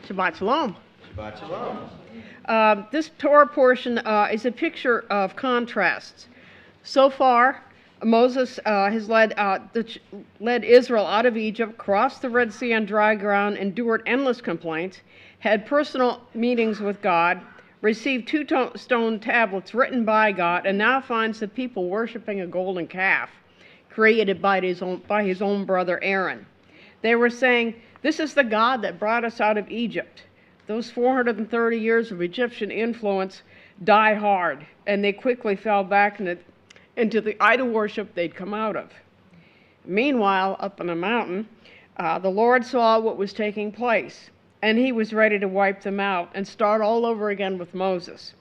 Shabbat Shalom. Shabbat Shalom. This Torah portion is a picture of contrasts. So far, Moses has led Israel out of Egypt, crossed the Red Sea on dry ground, endured endless complaints, had personal meetings with God, received two stone tablets written by God, and now finds the people worshiping a golden calf created by his own brother Aaron. They were saying, "This is the God that brought us out of Egypt." Those 430 years of Egyptian influence die hard, and they quickly fell back into the idol worship they'd come out of. Meanwhile, up on the mountain, the Lord saw what was taking place, and he was ready to wipe them out and start all over again with Moses.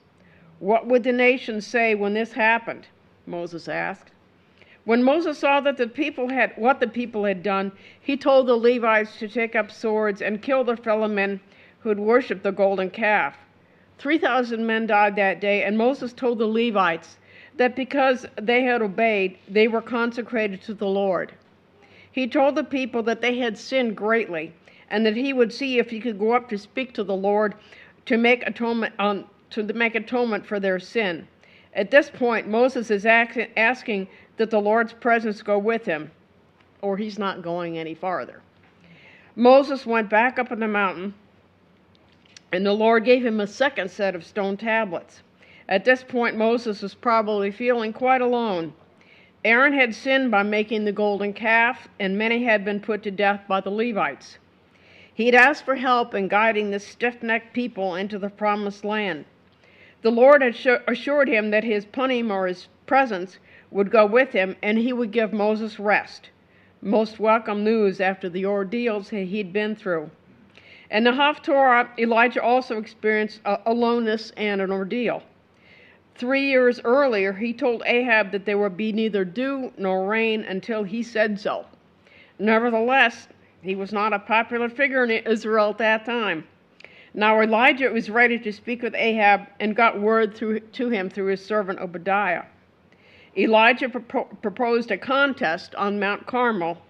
"What would the nation say when this happened?" Moses asked. When Moses saw that what the people had done, he told the Levites to take up swords and kill their fellow men who had worshipped the golden calf. 3,000 men died that day, and Moses told the Levites that because they had obeyed, they were consecrated to the Lord. He told the people that they had sinned greatly, and that he would see if he could go up to speak to the Lord to make atonement for their sin. At this point, Moses is asking that the Lord's presence go with him, or he's not going any farther. Moses went back up on the mountain, and the Lord gave him a second set of stone tablets. At this point, Moses was probably feeling quite alone. Aaron had sinned by making the golden calf, and many had been put to death by the Levites. He had asked for help in guiding the stiff-necked people into the promised land. The Lord had assured him that his panim, or his presence, would go with him, and he would give Moses rest. Most welcome news after the ordeals he'd been through. In the Haftorah, Elijah also experienced aloneness and an ordeal. 3 years earlier, he told Ahab that there would be neither dew nor rain until he said so. Nevertheless, he was not a popular figure in Israel at that time. Now Elijah was ready to speak with Ahab and got word to him through his servant Obadiah. Elijah proposed a contest on Mount Carmel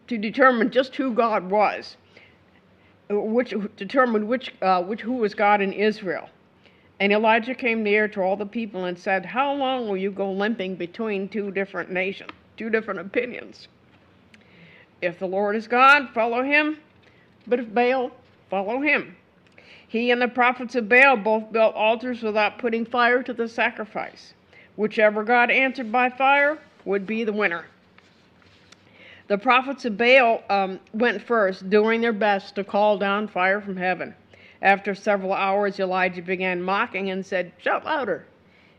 to determine just who God was, who was God in Israel. And Elijah came near to all the people and said, "How long will you go limping between two different nations, two different opinions? If the Lord is God, follow him, but if Baal, follow him." He and the prophets of Baal both built altars without putting fire to the sacrifice. Whichever God answered by fire would be the winner. The prophets of Baal went first, doing their best to call down fire from heaven. After several hours, Elijah began mocking and said, "Shout louder.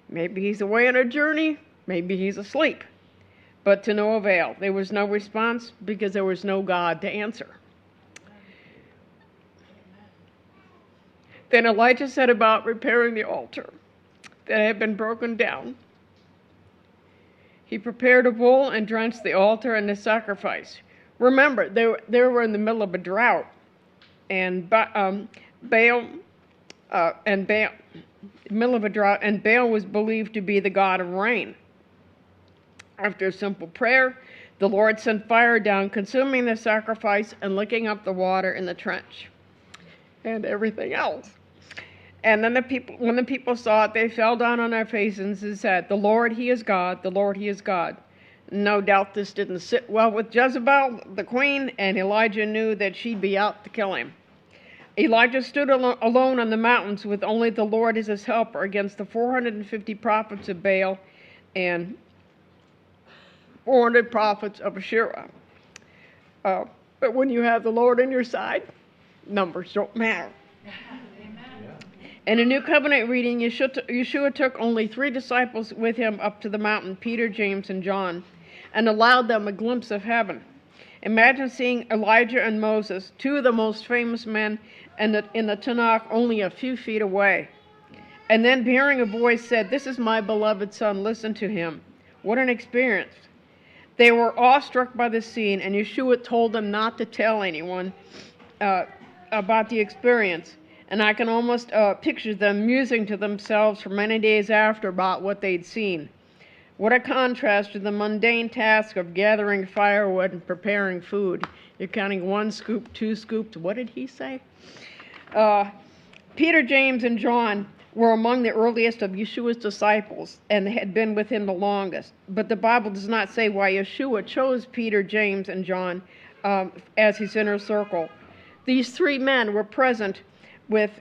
Maybe he's away on a journey, maybe he's asleep." But to no avail. There was no response because there was no God to answer. Then Elijah set about repairing the altar that had been broken down. He prepared a bull and drenched the altar and the sacrifice. Remember, they were in the middle of a drought, and Baal was believed to be the god of rain. After a simple prayer, the Lord sent fire down, consuming the sacrifice and licking up the water in the trench and everything else. And then when the people saw it, they fell down on their faces and said, "The Lord, he is God. The Lord, he is God." No doubt this didn't sit well with Jezebel, the queen, and Elijah knew that she'd be out to kill him. Elijah stood alone on the mountains with only the Lord as his helper against the 450 prophets of Baal and 400 prophets of Asherah. But when you have the Lord on your side, numbers don't matter. In a New Covenant reading, Yeshua took only 3 disciples with him up to the mountain, Peter, James, and John, and allowed them a glimpse of heaven. Imagine seeing Elijah and Moses, 2 of the most famous men in the Tanakh, only a few feet away. And then hearing a voice said, "This is my beloved son, listen to him." What an experience. They were awestruck by the scene, and Yeshua told them not to tell anyone about the experience. And I can almost picture them musing to themselves for many days after about what they'd seen. What a contrast to the mundane task of gathering firewood and preparing food. You're counting 1 scoop, 2 scoops. What did he say? Peter, James, and John were among the earliest of Yeshua's disciples and had been with him the longest. But the Bible does not say why Yeshua chose Peter, James, and John as his inner circle. These 3 men were present with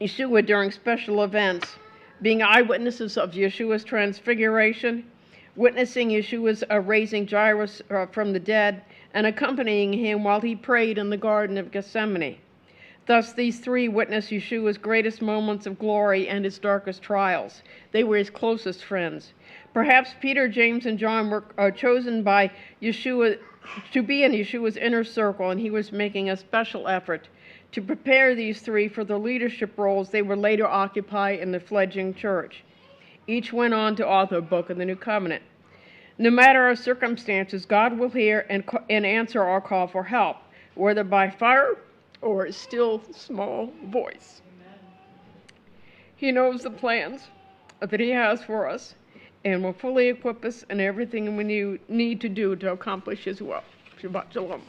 Yeshua during special events, being eyewitnesses of Yeshua's transfiguration, witnessing Yeshua's raising Jairus from the dead, and accompanying him while he prayed in the Garden of Gethsemane. Thus, these 3 witnessed Yeshua's greatest moments of glory and his darkest trials. They were his closest friends. Perhaps Peter, James, and John were chosen by Yeshua to be in Yeshua's inner circle, and he was making a special effort to prepare these 3 for the leadership roles they would later occupy in the fledgling church. Each went on to author a book of the New Covenant. No matter our circumstances, God will hear and answer our call for help, whether by fire or a still small voice. He knows the plans that he has for us and will fully equip us in everything we need to do to accomplish his will. Shabbat Shalom.